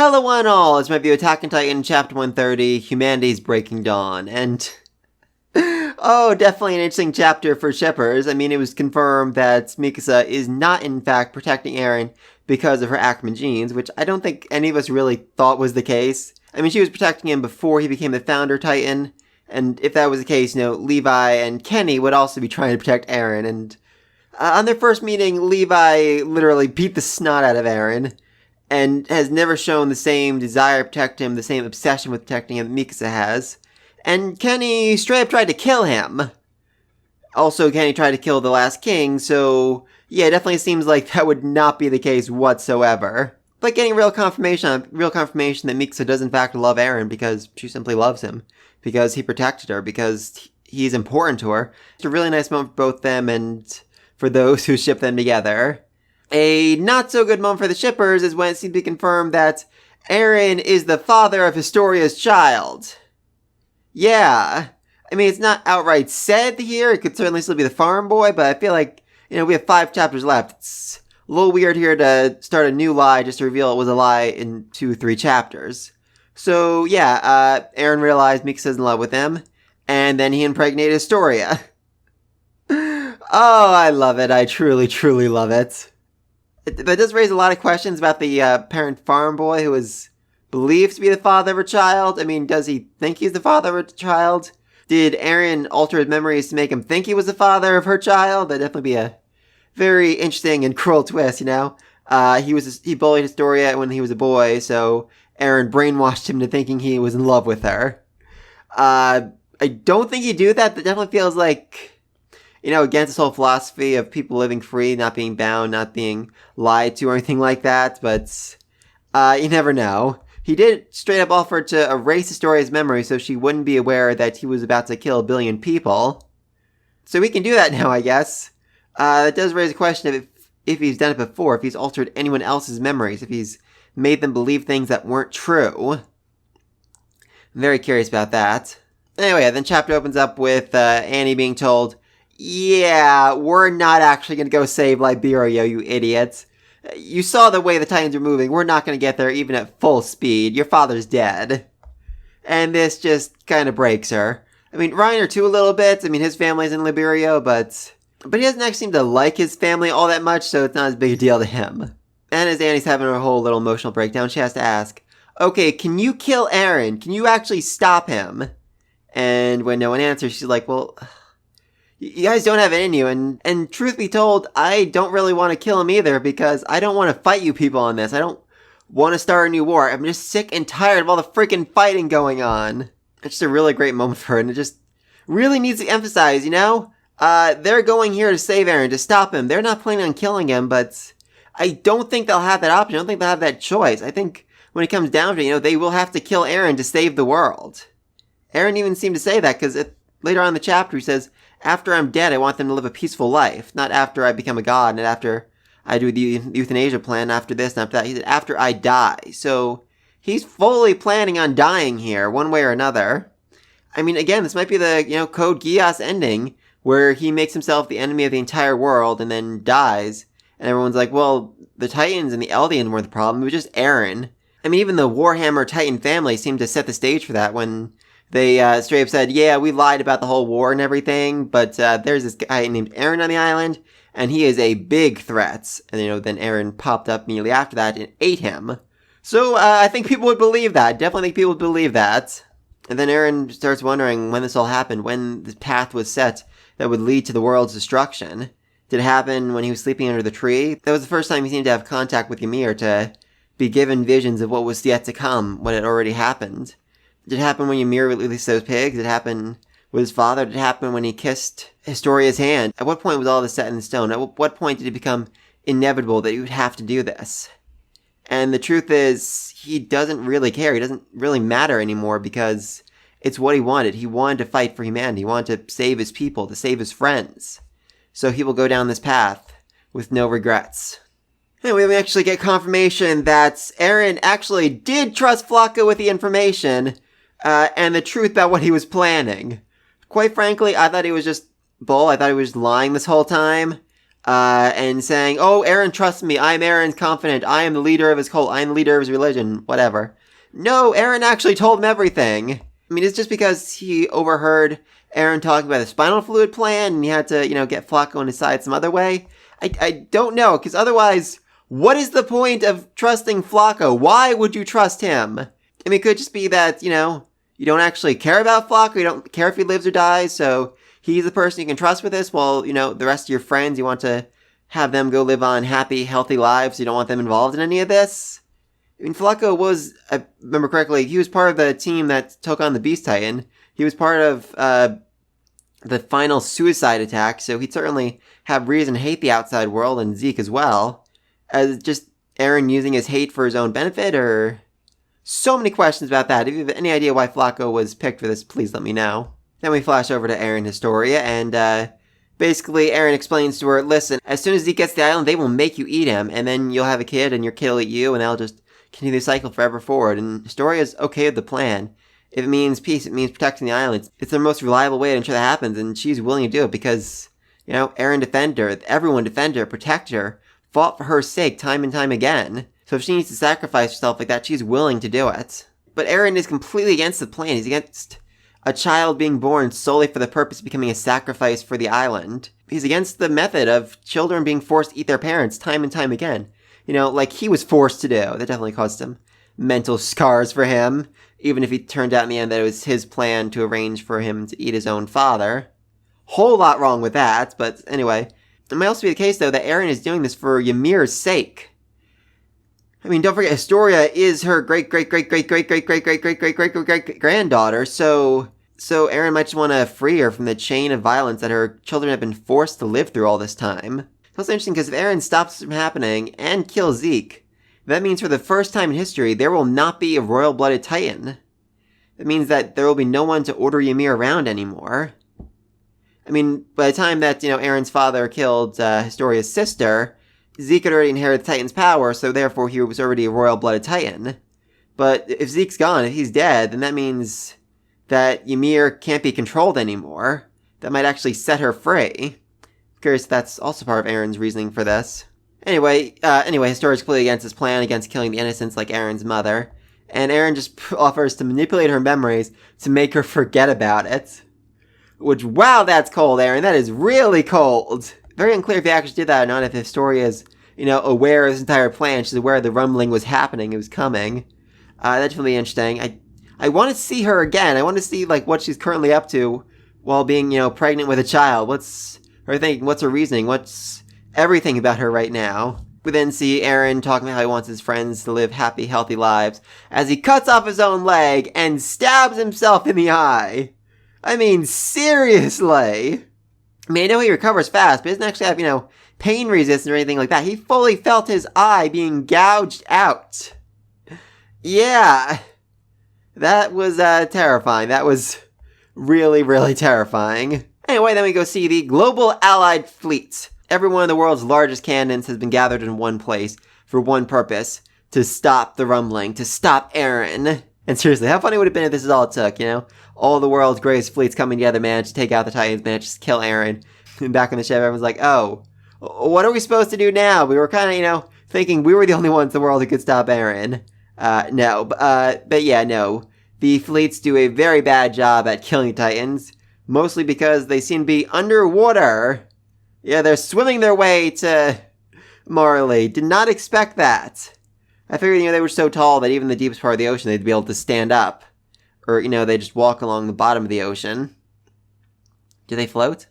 Hello one all, it's my view Attack on Titan, Chapter 130, Humanity's Breaking Dawn, and oh, definitely an interesting chapter for shippers. I mean, it was confirmed that Mikasa is not in fact protecting Eren because of her Ackerman genes, which I don't think any of us really thought was the case. I mean, she was protecting him before he became the founder Titan, and if that was the case, Levi and Kenny would also be trying to protect Eren, and on their first meeting, Levi literally beat the snot out of Eren, and has never shown the same desire to protect him, the same obsession with protecting him that Mikasa has. And Kenny straight up tried to kill him. Also, Kenny tried to kill the last king, so yeah, it definitely seems like that would not be the case whatsoever. But getting real confirmation that Mikasa does in fact love Eren because she simply loves him. Because he protected her, because he's important to her. It's a really nice moment for both them and for those who ship them together. A not-so-good moment for the shippers is when it seems to be confirmed that Eren is the father of Historia's child. Yeah. I mean, it's not outright said here. It could certainly still be the farm boy, but I feel like, we have 5 chapters left. It's a little weird here to start a new lie just to reveal it was a lie in 2-3 chapters. So, yeah, Eren realized Mikasa's in love with him, and then he impregnated Historia. Oh, I love it. I truly, truly love it. That does raise a lot of questions about the parent farm boy who is believed to be the father of her child. I mean, does he think he's the father of her child? Did Eren alter his memories to make him think he was the father of her child? That'd definitely be a very interesting and cruel twist, He bullied Historia when he was a boy, so Eren brainwashed him to thinking he was in love with her. I don't think he'd do that. That definitely feels like, against this whole philosophy of people living free, not being bound, not being lied to or anything like that, but you never know. He did straight up offer to erase Historia's memory so she wouldn't be aware that he was about to kill 1 billion people. So we can do that now, I guess. That does raise a question of if he's done it before, if he's altered anyone else's memories, if he's made them believe things that weren't true. I'm very curious about that. Anyway, then chapter opens up with Annie being told, yeah, we're not actually going to go save Liberia, you idiots. You saw the way the Titans are moving. We're not going to get there even at full speed. Your father's dead. And this just kind of breaks her. I mean, Reiner too a little bit. I mean, his family's in Liberia, but he doesn't actually seem to like his family all that much, so it's not as big a deal to him. And as Annie's having her whole little emotional breakdown, she has to ask, okay, can you kill Eren? Can you actually stop him? And when no one answers, she's like, well, you guys don't have it in you, and truth be told, I don't really want to kill him either, because I don't want to fight you people on this. I don't want to start a new war. I'm just sick and tired of all the freaking fighting going on. It's just a really great moment for her, and it just really needs to emphasize, they're going here to save Eren, to stop him. They're not planning on killing him, but I don't think they'll have that option. I don't think they'll have that choice. I think when it comes down to it, they will have to kill Eren to save the world. Eren even seemed to say that, because later on in the chapter he says, after I'm dead, I want them to live a peaceful life. Not after I become a god, and after I do the euthanasia plan, after this and after that. He said, after I die. So, he's fully planning on dying here, one way or another. I mean, again, this might be the, Code Geass ending, where he makes himself the enemy of the entire world and then dies. And everyone's like, well, the Titans and the Eldians weren't the problem, it was just Eren. I mean, even the Warhammer Titan family seemed to set the stage for that when they straight up said, yeah, we lied about the whole war and everything, but there's this guy named Eren on the island, and he is a big threat. And, then Eren popped up immediately after that and ate him. So, I think people would believe that. Definitely think people would believe that. And then Eren starts wondering when this all happened, when the path was set that would lead to the world's destruction. Did it happen when he was sleeping under the tree? That was the first time he seemed to have contact with Ymir, to be given visions of what was yet to come, what had already happened. Did it happen when Ymir released those pigs? Did it happen with his father? Did it happen when he kissed Historia's hand? At what point was all this set in stone? At what point did it become inevitable that he would have to do this? And the truth is, he doesn't really care. He doesn't really matter anymore because it's what he wanted. He wanted to fight for humanity. He wanted to save his people, to save his friends. So he will go down this path with no regrets. Anyway, we actually get confirmation that Eren actually did trust Flocka with the information, and the truth about what he was planning. Quite frankly, I thought he was just bull. I thought he was lying this whole time. and saying, oh, Eren trusts me, I'm Eren's confidant, I am the leader of his cult, I am the leader of his religion, whatever. No, Eren actually told him everything. I mean, it's just because he overheard Eren talking about the spinal fluid plan, and he had to, get Flocko on his side some other way. I don't know, because otherwise, what is the point of trusting Flocko? Why would you trust him? I mean, it could just be that, you don't actually care about Flocko, you don't care if he lives or dies, so he's the person you can trust with this, while, the rest of your friends, you want to have them go live on happy, healthy lives, you don't want them involved in any of this. I mean, Flocko was, I remember correctly, he was part of the team that took on the Beast Titan. He was part of the final suicide attack, so he'd certainly have reason to hate the outside world and Zeke as well. As just Eren using his hate for his own benefit, or... So many questions about that. If you have any idea why Flocko was picked for this, please let me know. Then we flash over to Eren Historia, and basically Eren explains to her, listen, as soon as Zeke gets to the island, they will make you eat him, and then you'll have a kid, and your kid will eat you, and they'll just continue the cycle forever forward. And Historia's okay with the plan. If it means peace, it means protecting the island. It's their most reliable way to ensure that happens, and she's willing to do it because, Eren defended her, everyone defended her, protected her, fought for her sake time and time again. So if she needs to sacrifice herself like that, she's willing to do it. But Eren is completely against the plan. He's against a child being born solely for the purpose of becoming a sacrifice for the island. He's against the method of children being forced to eat their parents time and time again. Like he was forced to do. That definitely caused some mental scars for him, even if it turned out in the end that it was his plan to arrange for him to eat his own father. Whole lot wrong with that, but anyway. It might also be the case, though, that Eren is doing this for Ymir's sake. I mean, don't forget, Historia is her great-great-great-great-great-great-great-great-great-great-great-granddaughter, so Eren might just want to free her from the chain of violence that her children have been forced to live through all this time. It's also interesting because if Eren stops this from happening and kills Zeke, that means for the first time in history, there will not be a royal-blooded Titan. That means that there will be no one to order Ymir around anymore. I mean, by the time that, Eren's father killed Historia's sister, Zeke had already inherited Titan's power, so therefore he was already a royal-blooded Titan. But if Zeke's gone, if he's dead, then that means that Ymir can't be controlled anymore. That might actually set her free. I'm curious if that's also part of Eren's reasoning for this. Anyway, Historia's completely against his plan, against killing the innocents like Eren's mother. And Eren just offers to manipulate her memories to make her forget about it. Which, wow, that's cold, Eren. That is really cold. Very unclear if he actually did that or not, if Historia is, aware of his entire plan. She's aware the rumbling was happening, it was coming. That's really interesting. I want to see her again. I want to see, what she's currently up to while being, pregnant with a child. What's her thinking? What's her reasoning? What's everything about her right now? We then see Eren talking about how he wants his friends to live happy, healthy lives as he cuts off his own leg and stabs himself in the eye. I mean, seriously. I mean, I know he recovers fast, but he doesn't actually have, pain resistance or anything like that. He fully felt his eye being gouged out. Yeah. That was, terrifying. That was really, really terrifying. Anyway, then we go see the Global Allied Fleet. Every one of the world's largest cannons has been gathered in one place for one purpose. To stop the rumbling. To stop Eren. And seriously, how funny would it have been if this is all it took, All the world's greatest fleets coming together, managed to take out the Titans, managed to kill Eren. And back on the ship, everyone's like, oh, what are we supposed to do now? We were kind of, thinking we were the only ones in the world who could stop Eren. No. But yeah, no. The fleets do a very bad job at killing Titans. Mostly because they seem to be underwater. Yeah, they're swimming their way to Marley. Did not expect that. I figured, they were so tall that even the deepest part of the ocean, they'd be able to stand up. Or, they just walk along the bottom of the ocean. Do they float?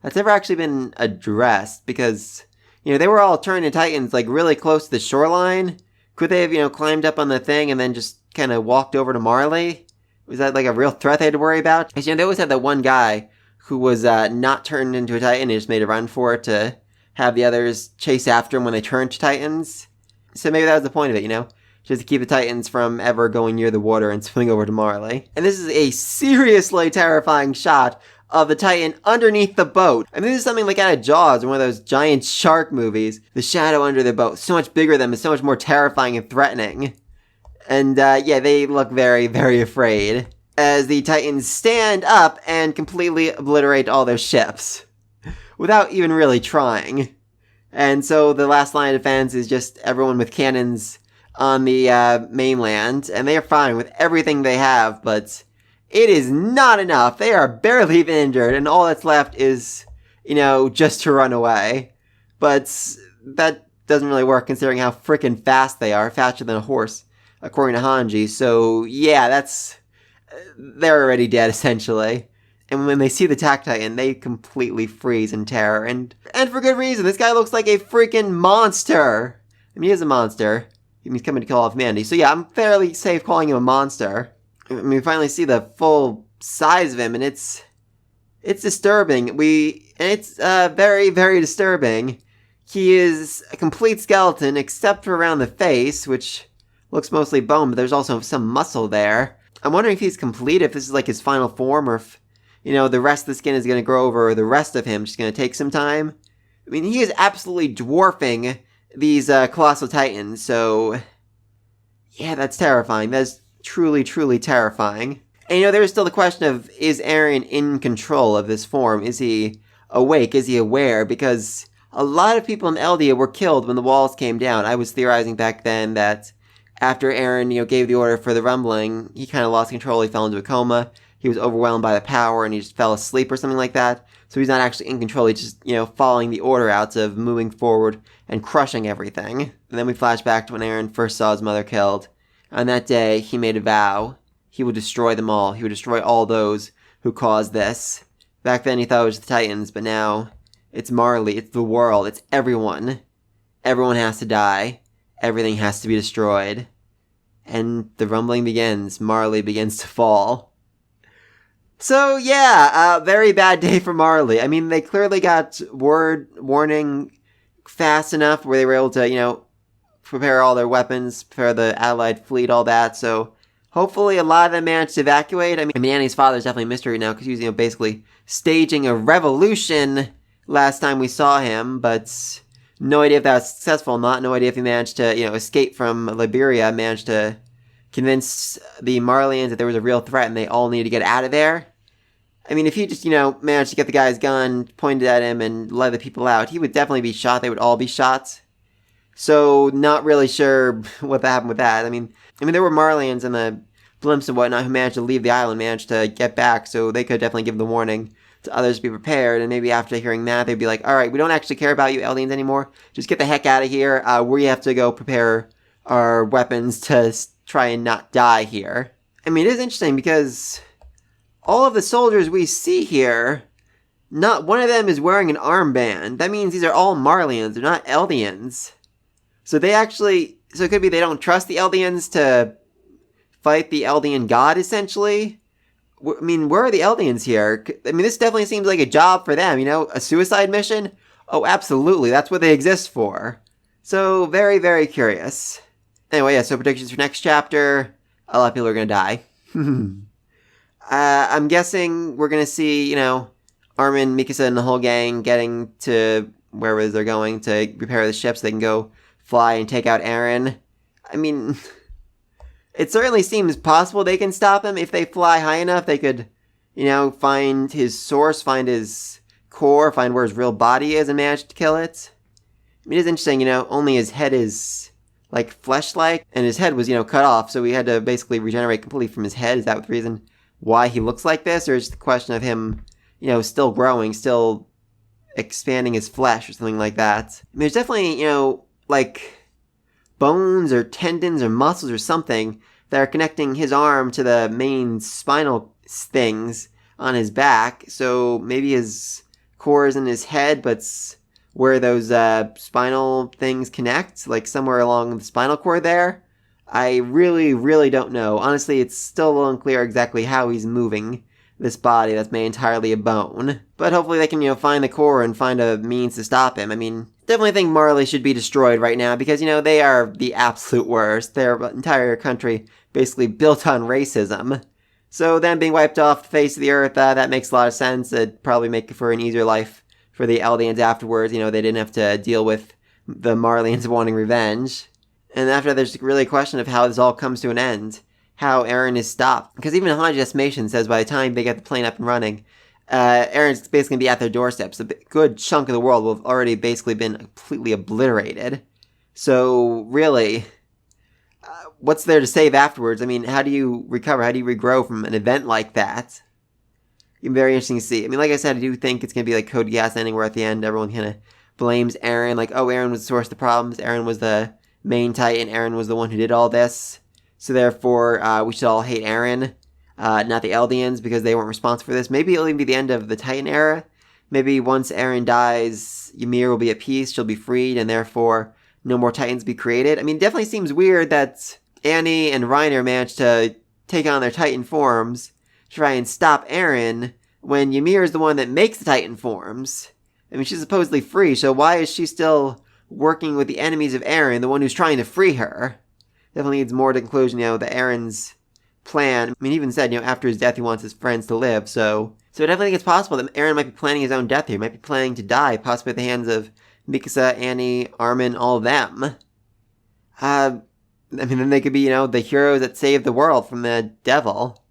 That's never actually been addressed, because, they were all turned into Titans, really close to the shoreline. Could they have, climbed up on the thing and then just kind of walked over to Marley? Was that, a real threat they had to worry about? Because, they always had that one guy who was not turned into a Titan and just made a run for it to have the others chase after him when they turned to Titans. So maybe that was the point of it, just to keep the Titans from ever going near the water and swimming over to Marley. And this is a seriously terrifying shot of the Titan underneath the boat. I mean, this is something like out of Jaws or one of those giant shark movies. The shadow under the boat, so much bigger than them, is so much more terrifying and threatening. And yeah, they look very, very afraid as the Titans stand up and completely obliterate all their ships. without even really trying. And so the last line of defense is just everyone with cannons on the mainland, and they are fine with everything they have, but it is not enough. They are barely even injured, and all that's left is, just to run away. But that doesn't really work considering how freaking fast they are, faster than a horse, according to Hanji. So yeah, they're already dead essentially. And when they see the attack titan, they completely freeze in terror, and for good reason. This guy looks like a freaking monster. I mean, he is a monster. He's coming to kill off humanity. So yeah, I'm fairly safe calling him a monster. I mean, we finally see the full size of him, and it's disturbing. It's very, very disturbing. He is a complete skeleton, except for around the face, which looks mostly bone, but there's also some muscle there. I'm wondering if he's complete, if this is like his final form, or if, the rest of the skin is going to grow over the rest of him, just going to take some time. I mean, he is absolutely dwarfing these colossal titans, so yeah, that's terrifying. That's truly, truly terrifying. And there's still the question of, is Eren in control of this form? Is he awake? Is he aware? Because a lot of people in Eldia were killed when the walls came down. I was theorizing back then that after Eren, gave the order for the rumbling, he kind of lost control. He fell into a coma. He was overwhelmed by the power, and he just fell asleep or something like that. So he's not actually in control. He's just, following the order out of moving forward and crushing everything. And then we flash back to when Eren first saw his mother killed. On that day, he made a vow. He would destroy them all. He would destroy all those who caused this. Back then, he thought it was the Titans, but now it's Marley. It's the world. It's everyone. Everyone has to die. Everything has to be destroyed. And the rumbling begins. Marley begins to fall. So yeah, very bad day for Marley. I mean, they clearly got warning fast enough where they were able to, prepare all their weapons, prepare the allied fleet, all that. So hopefully a lot of them managed to evacuate. I mean, Annie's father is definitely a mystery now because he was, basically staging a revolution last time we saw him, but no idea if that was successful or not. No idea if he managed to, escape from Liberia, managed to convince the Marleyans that there was a real threat and they all needed to get out of there. I mean, if he just, managed to get the guy's gun pointed at him and let the people out, he would definitely be shot. They would all be shot. So, not really sure what happened with that. I mean, there were Marleyans and the blimps and whatnot who managed to leave the island, managed to get back, so they could definitely give the warning to others to be prepared, and maybe after hearing that, they'd be like, alright, we don't actually care about you Eldians anymore. Just get the heck out of here. We have to go prepare our weapons to try and not die here. I mean, it is interesting because all of the soldiers we see here, not one of them is wearing an armband. That means these are all Marleyans, they're not Eldians. So it could be they don't trust the Eldians to fight the Eldian god, essentially. I mean, where are the Eldians here? I mean, this definitely seems like a job for them, a suicide mission? Oh, absolutely, that's what they exist for. So, very, very curious. Anyway, yeah, so predictions for next chapter. A lot of people are gonna die. I'm guessing we're gonna see, Armin, Mikasa, and the whole gang getting to wherever they're going to repair the ship so they can go fly and take out Eren. I mean, it certainly seems possible they can stop him. If they fly high enough, they could, find his source, find his core, find where his real body is and manage to kill it. I mean, it's interesting, only his head is, like, flesh-like, and his head was, cut off, so we had to basically regenerate completely from his head. Is that the reason why he looks like this, or is it the question of him, still growing, still expanding his flesh or something like that? I mean, there's definitely, like bones or tendons or muscles or something that are connecting his arm to the main spinal things on his back. So maybe his core is in his head, but where those spinal things connect, like somewhere along the spinal cord there. I really, really don't know. Honestly, it's still a little unclear exactly how he's moving this body that's made entirely of bone. But hopefully they can, find the core and find a means to stop him. I mean, definitely think Marley should be destroyed right now because, they are the absolute worst. Their entire country basically built on racism. So them being wiped off the face of the earth, that makes a lot of sense. It'd probably make for an easier life for the Eldians afterwards. They didn't have to deal with the Marleyans wanting revenge. And after there's really a question of how this all comes to an end. How Eren is stopped. Because even Hanji's estimation says by the time they get the plane up and running, Eren's basically going to be at their doorsteps. A good chunk of the world will have already basically been completely obliterated. So, really, what's there to save afterwards? I mean, how do you recover? How do you regrow from an event like that? It's very interesting to see. I mean, like I said, I do think it's going to be like Code Geass ending, where at the end everyone kind of blames Eren. Like, oh, Eren was the source of the problems. Eren was the main Titan. Eren was the one who did all this. So therefore, we should all hate Eren, not the Eldians, because they weren't responsible for this. Maybe it'll even be the end of the Titan era. Maybe once Eren dies, Ymir will be at peace, she'll be freed, and therefore no more Titans be created. I mean, it definitely seems weird that Annie and Reiner managed to take on their Titan forms, try and stop Eren, when Ymir is the one that makes the Titan forms. I mean, she's supposedly free, so why is she still working with the enemies of Eren, the one who's trying to free her? Definitely needs more to conclusion, that Eren's plan. I mean, he even said, after his death, he wants his friends to live, so I definitely think it's possible that Eren might be planning his own death here. He might be planning to die, possibly at the hands of Mikasa, Annie, Armin, all of them. I mean, then they could be, the heroes that save the world from the devil.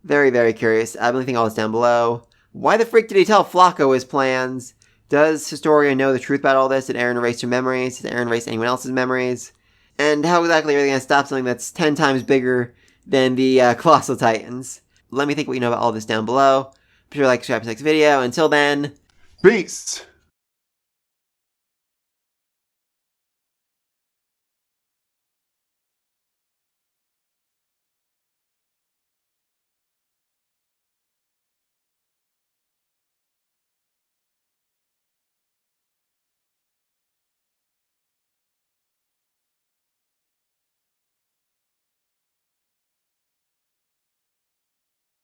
Very, very curious. I'm leaving all this down below. Why the freak did he tell Flacco his plans? Does Historia know the truth about all this? Did Eren erase her memories? Did Eren erase anyone else's memories? And how exactly are they going to stop something that's 10 times bigger than the Colossal Titans? Let me think what you know about all this down below. Be sure to like, subscribe to the next video. Until then, peace!